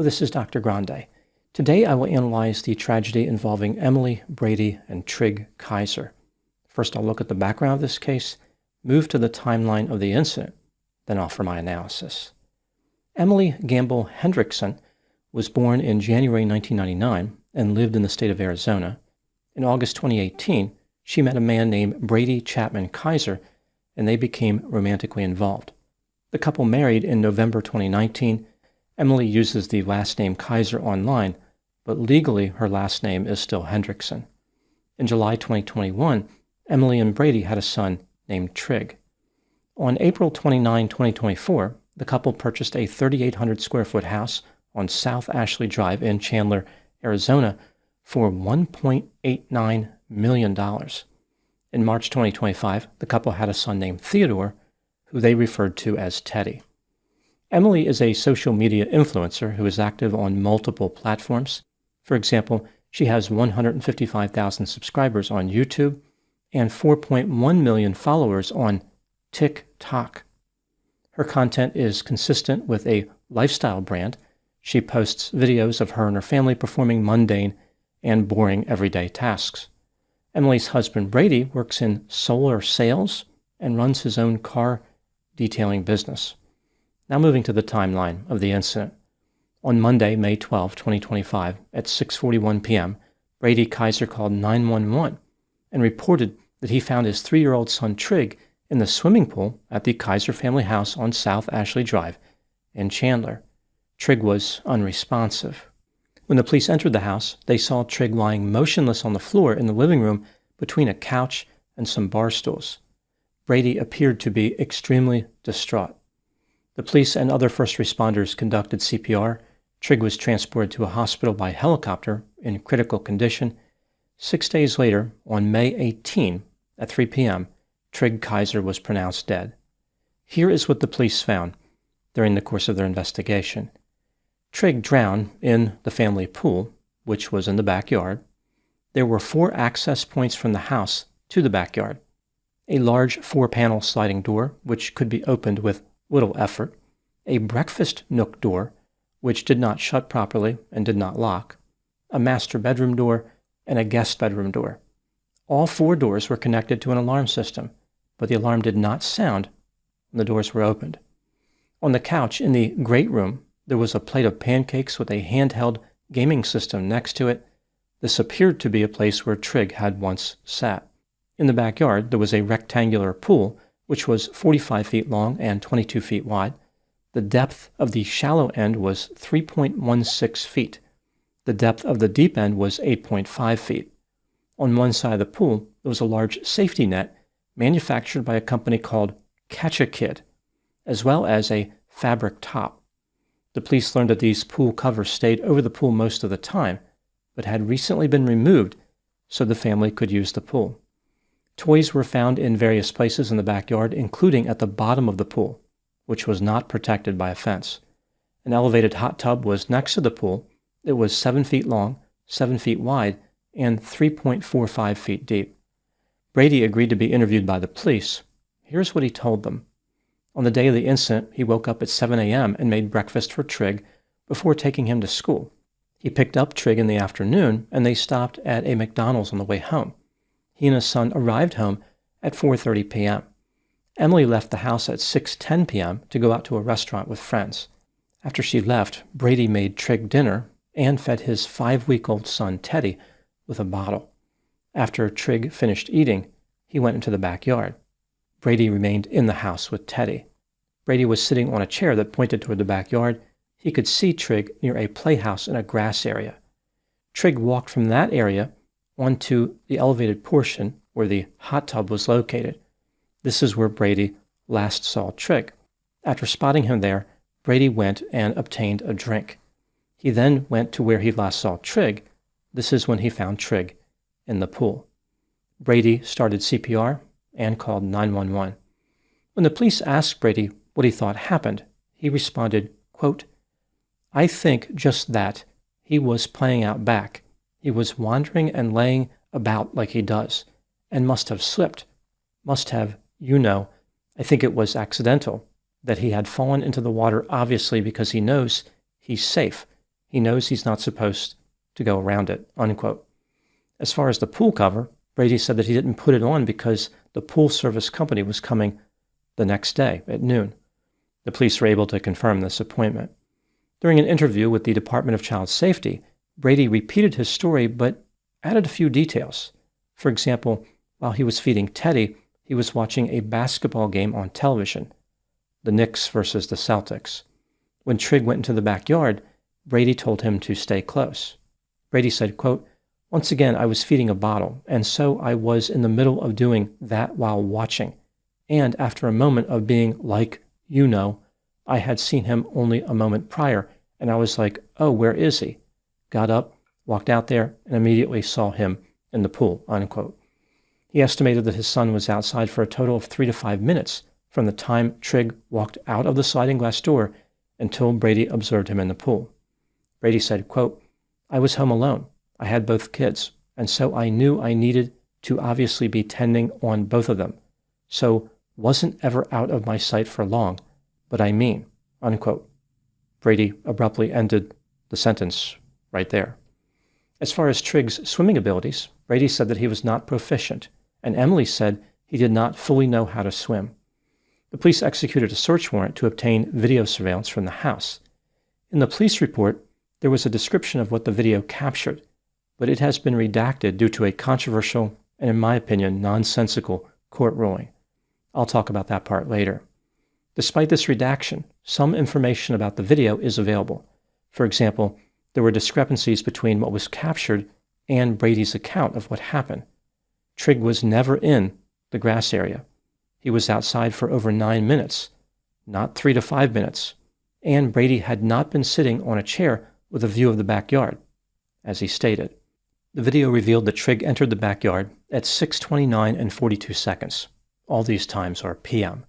This is Dr. Grande. Today I will analyze the tragedy involving Emilie, Brady, and Trigg Kiser. First I'll look at the background of this case, move to the timeline of the incident, then offer my analysis. Emilie Gamble Hendrickson was born in January 1999 and lived in the state of Arizona. In August 2018, she met a man named Brady Chapman Kiser, and they became romantically involved. The couple married in November 2019. Emilie uses the last name Kiser online, but legally her last name is still Hendrickson. In July 2021, Emilie and Brady had a son named Trigg. On April 29, 2024, the couple purchased a 3,800 square foot house on South Ashley Drive in Chandler, Arizona for $1.89 million. In March 2025, the couple had a son named Theodore, who they referred to as Teddy. Emilie is a social media influencer who is active on multiple platforms. For example, she has 155,000 subscribers on YouTube and 4.1 million followers on TikTok. Her content is consistent with a lifestyle brand. She posts videos of her and her family performing mundane and boring everyday tasks. Emilie's husband Brady works in solar sales and runs his own car detailing business. Now moving to the timeline of the incident. On Monday, May 12, 2025, at 6:41 p.m., Brady Kiser called 911 and reported that he found his 3-year-old son Trigg in the swimming pool at the Kiser family house on South Ashley Drive in Chandler. Trigg was unresponsive. When the police entered the house, they saw Trigg lying motionless on the floor in the living room between a couch and some bar stools. Brady appeared to be extremely distraught. The police and other first responders conducted CPR. Trigg was transported to a hospital by helicopter in critical condition. 6 days later, on May 18 at 3 p.m., Trigg Kiser was pronounced dead. Here is what the police found during the course of their investigation. Trigg drowned in the family pool, which was in the backyard. There were 4 access points from the house to the backyard. A large 4-panel sliding door, which could be opened with little effort, a breakfast nook door, which did not shut properly and did not lock, a master bedroom door, and a guest bedroom door. All 4 doors were connected to an alarm system, but the alarm did not sound when the doors were opened. On the couch in the great room, there was a plate of pancakes with a handheld gaming system next to it. This appeared to be a place where Trigg had once sat. In the backyard, there was a rectangular pool, which was 45 feet long and 22 feet wide. The depth of the shallow end was 3.16 feet. The depth of the deep end was 8.5 feet. On one side of the pool, there was a large safety net manufactured by a company called Catch-A-Kid, as well as a fabric top. The police learned that these pool covers stayed over the pool most of the time, but had recently been removed so the family could use the pool. Toys were found in various places in the backyard, including at the bottom of the pool, which was not protected by a fence. An elevated hot tub was next to the pool. It was 7 feet long, 7 feet wide, and 3.45 feet deep. Brady agreed to be interviewed by the police. Here's what he told them. On the day of the incident, he woke up at 7 a.m. and made breakfast for Trigg before taking him to school. He picked up Trigg in the afternoon, and they stopped at a McDonald's on the way home. He and his son arrived home at 4:30 p.m. Emilie left the house at 6:10 p.m. to go out to a restaurant with friends. After she left, Brady made Trigg dinner and fed his 5-week-old son Teddy with a bottle. After Trigg finished eating, he went into the backyard. Brady remained in the house with Teddy. Brady was sitting on a chair that pointed toward the backyard. He could see Trigg near a playhouse in a grass area. Trigg walked from that area onto the elevated portion where the hot tub was located. This is where Brady last saw Trigg. After spotting him there, Brady went and obtained a drink. He then went to where he last saw Trigg. This is when he found Trigg in the pool. Brady started CPR and called 911. When the police asked Brady what he thought happened, he responded, quote, "I think just that. He was playing out back. He was wandering and laying about like he does, and must have slipped. Must have, I think it was accidental, that he had fallen into the water obviously because he knows he's safe, He knows he's not supposed to go around it, unquote. As far as the pool cover, Brady said that he didn't put it on because the pool service company was coming the next day at noon. The police were able to confirm this appointment. During an interview with the Department of Child Safety, Brady repeated his story but added a few details. For example, while he was feeding Teddy, he was watching a basketball game on television, the Knicks versus the Celtics. When Trigg went into the backyard, Brady told him to stay close. Brady said, quote, "Once again, I was feeding a bottle, and so I was in the middle of doing that while watching. And after a moment of being like, you know, I had seen him only a moment prior, and I was like, oh, where is he? Got up, walked out there, and immediately saw him in the pool," unquote. He estimated that his son was outside for a total of 3 to 5 minutes from the time Trigg walked out of the sliding glass door until Brady observed him in the pool. Brady said, quote, "I was home alone. I had both kids, and so I knew I needed to obviously be tending on both of them. So wasn't ever out of my sight for long, but I mean," unquote. Brady abruptly ended the sentence right there. As far as Trigg's swimming abilities, Brady said that he was not proficient, and Emilie said he did not fully know how to swim. The police executed a search warrant to obtain video surveillance from the house. In the police report, there was a description of what the video captured, but it has been redacted due to a controversial and, in my opinion, nonsensical court ruling. I'll talk about that part later. Despite this redaction, some information about the video is available. For example, there were discrepancies between what was captured and Brady's account of what happened. Trigg was never in the grass area. He was outside for over 9 minutes, not 3 to 5 minutes, and Brady had not been sitting on a chair with a view of the backyard, as he stated. The video revealed that Trigg entered the backyard at 6:29 and 42 seconds. All these times are p.m.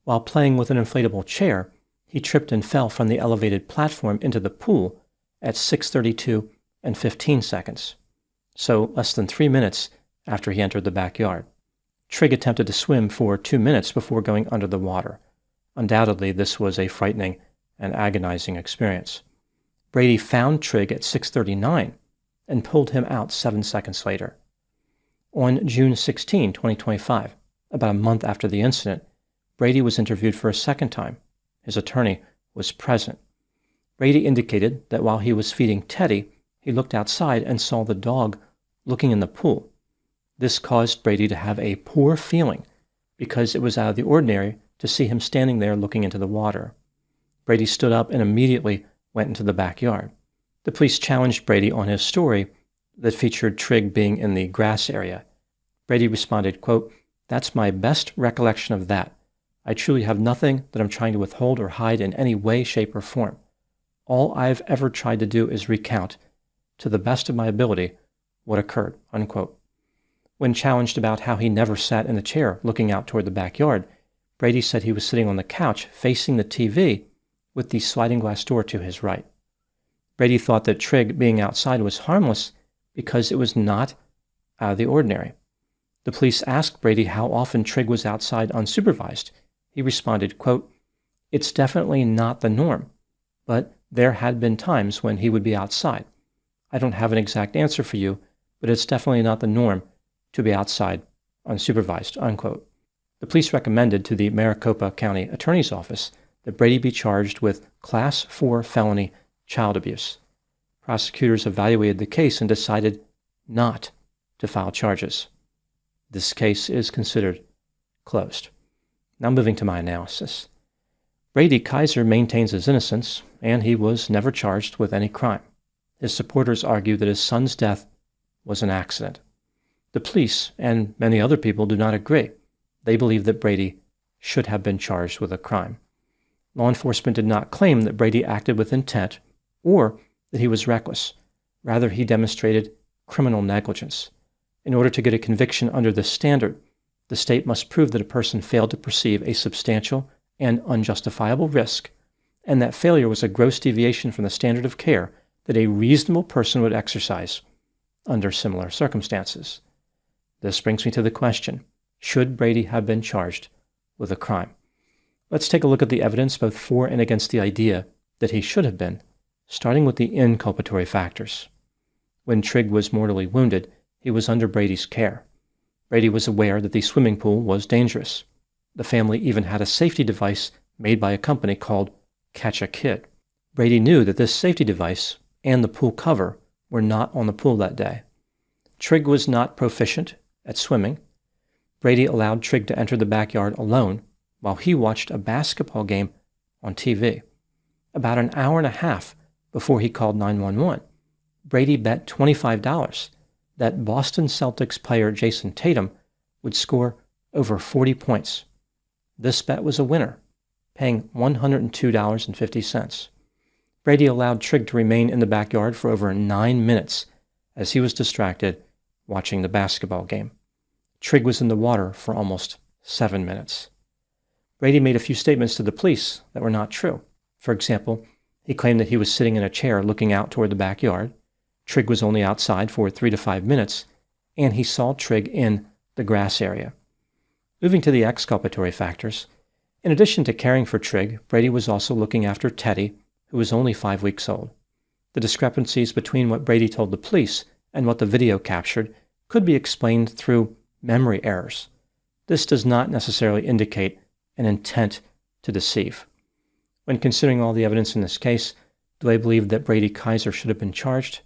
While playing with an inflatable chair, he tripped and fell from the elevated platform into the pool at 6:32 and 15 seconds, so less than 3 minutes after he entered the backyard. Trigg attempted to swim for 2 minutes before going under the water. Undoubtedly, this was a frightening and agonizing experience. Brady found Trigg at 6:39 and pulled him out 7 seconds later. On June 16, 2025, about a month after the incident, Brady was interviewed for a second time. His attorney was present. Brady indicated that while he was feeding Teddy, he looked outside and saw the dog looking in the pool. This caused Brady to have a poor feeling because it was out of the ordinary to see him standing there looking into the water. Brady stood up and immediately went into the backyard. The police challenged Brady on his story that featured Trigg being in the grass area. Brady responded, quote, "That's my best recollection of that. I truly have nothing that I'm trying to withhold or hide in any way, shape, or form. All I've ever tried to do is recount, to the best of my ability, what occurred," unquote. When challenged about how he never sat in the chair looking out toward the backyard, Brady said he was sitting on the couch facing the TV with the sliding glass door to his right. Brady thought that Trigg being outside was harmless because it was not out of the ordinary. The police asked Brady how often Trigg was outside unsupervised. He responded, quote, "It's definitely not the norm, but there had been times when he would be outside. I don't have an exact answer for you, but it's definitely not the norm to be outside unsupervised," unquote. The police recommended to the Maricopa County Attorney's Office that Brady be charged with Class 4 felony child abuse. Prosecutors evaluated the case and decided not to file charges. This case is considered closed. Now moving to my analysis. Brady Kiser maintains his innocence, and he was never charged with any crime. His supporters argue that his son's death was an accident. The police and many other people do not agree. They believe that Brady should have been charged with a crime. Law enforcement did not claim that Brady acted with intent or that he was reckless. Rather, he demonstrated criminal negligence. In order to get a conviction under this standard, the state must prove that a person failed to perceive a substantial and unjustifiable risk, and that failure was a gross deviation from the standard of care that a reasonable person would exercise under similar circumstances. This brings me to the question, should Brady have been charged with a crime? Let's take a look at the evidence both for and against the idea that he should have been, starting with the inculpatory factors. When Trigg was mortally wounded, he was under Brady's care. Brady was aware that the swimming pool was dangerous. The family even had a safety device made by a company called Catch a Kid. Brady knew that this safety device and the pool cover were not on the pool that day. Trigg was not proficient at swimming. Brady allowed Trigg to enter the backyard alone while he watched a basketball game on TV. About an hour and a half before he called 911, Brady bet $25 that Boston Celtics player Jason Tatum would score over 40 points. This bet was a winner, paying $102.50. Brady allowed Trigg to remain in the backyard for over 9 minutes as he was distracted watching the basketball game. Trigg was in the water for almost 7 minutes. Brady made a few statements to the police that were not true. For example, he claimed that he was sitting in a chair looking out toward the backyard. Trigg was only outside for 3 to 5 minutes, and he saw Trigg in the grass area. Moving to the exculpatory factors, in addition to caring for Trigg, Brady was also looking after Teddy, who was only 5 weeks old. The discrepancies between what Brady told the police and what the video captured could be explained through memory errors. This does not necessarily indicate an intent to deceive. When considering all the evidence in this case, do I believe that Brady Kiser should have been charged?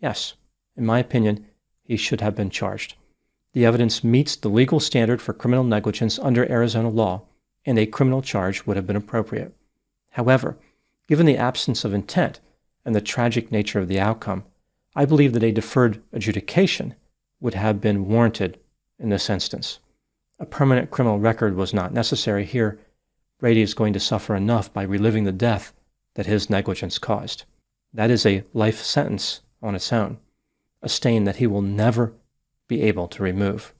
Yes. In my opinion, he should have been charged. The evidence meets the legal standard for criminal negligence under Arizona law, and a criminal charge would have been appropriate. However, given the absence of intent and the tragic nature of the outcome, I believe that a deferred adjudication would have been warranted in this instance. A permanent criminal record was not necessary here. Brady is going to suffer enough by reliving the death that his negligence caused. That is a life sentence on its own, a stain that he will never be able to remove.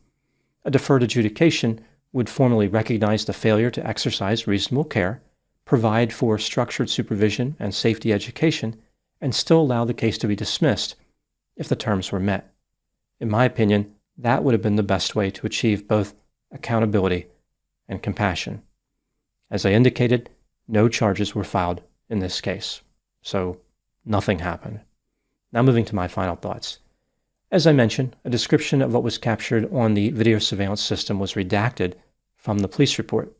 A deferred adjudication would formally recognize the failure to exercise reasonable care, provide for structured supervision and safety education, and still allow the case to be dismissed if the terms were met. In my opinion, that would have been the best way to achieve both accountability and compassion. As I indicated, no charges were filed in this case, so nothing happened. Now moving to my final thoughts. As I mentioned, a description of what was captured on the video surveillance system was redacted from the police report.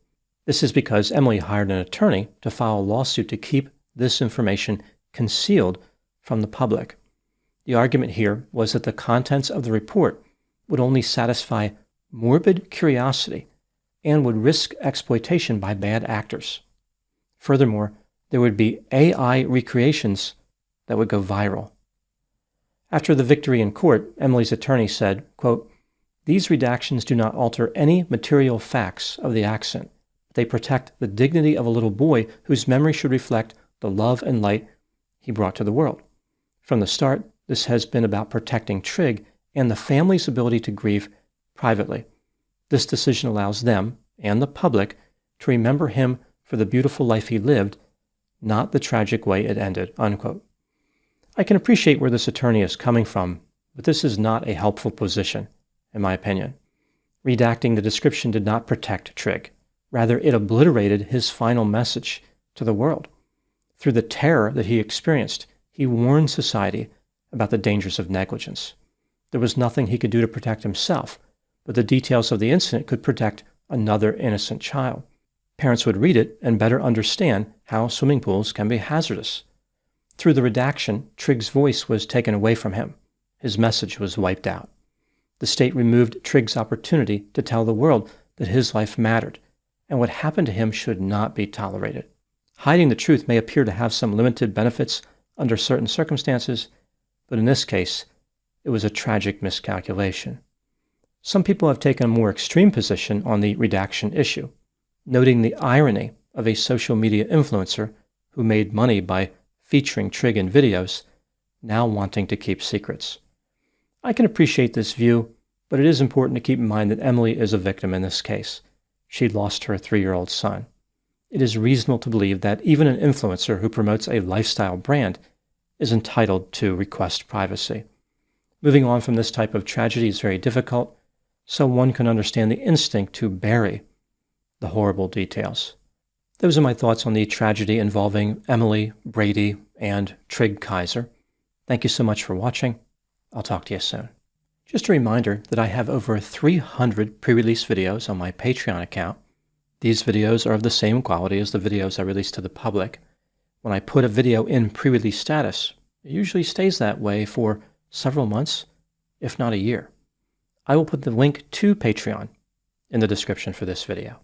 This is because Emilie hired an attorney to file a lawsuit to keep this information concealed from the public. The argument here was that the contents of the report would only satisfy morbid curiosity and would risk exploitation by bad actors. Furthermore, there would be AI recreations that would go viral. After the victory in court, Emilie's attorney said, quote, "These redactions do not alter any material facts of the accident. They protect the dignity of a little boy whose memory should reflect the love and light he brought to the world. From the start, this has been about protecting Trigg and the family's ability to grieve privately. This decision allows them and the public to remember him for the beautiful life he lived, not the tragic way it ended," unquote. I can appreciate where this attorney is coming from, but this is not a helpful position, in my opinion. Redacting the description did not protect Trigg. Rather, it obliterated his final message to the world. Through the terror that he experienced, he warned society about the dangers of negligence. There was nothing he could do to protect himself, but the details of the incident could protect another innocent child. Parents would read it and better understand how swimming pools can be hazardous. Through the redaction, Trigg's voice was taken away from him. His message was wiped out. The state removed Trigg's opportunity to tell the world that his life mattered, and what happened to him should not be tolerated. Hiding the truth may appear to have some limited benefits under certain circumstances, but in this case, it was a tragic miscalculation. Some people have taken a more extreme position on the redaction issue, noting the irony of a social media influencer who made money by featuring Trigg in videos, now wanting to keep secrets. I can appreciate this view, but it is important to keep in mind that Emilie is a victim in this case. She lost her 3-year-old son. It is reasonable to believe that even an influencer who promotes a lifestyle brand is entitled to request privacy. Moving on from this type of tragedy is very difficult, so one can understand the instinct to bury the horrible details. Those are my thoughts on the tragedy involving Emilie, Brady, and Trigg Kiser. Thank you so much for watching. I'll talk to you soon. Just a reminder that I have over 300 pre-release videos on my Patreon account. These videos are of the same quality as the videos I release to the public. When I put a video in pre-release status, it usually stays that way for several months, if not a year. I will put the link to Patreon in the description for this video.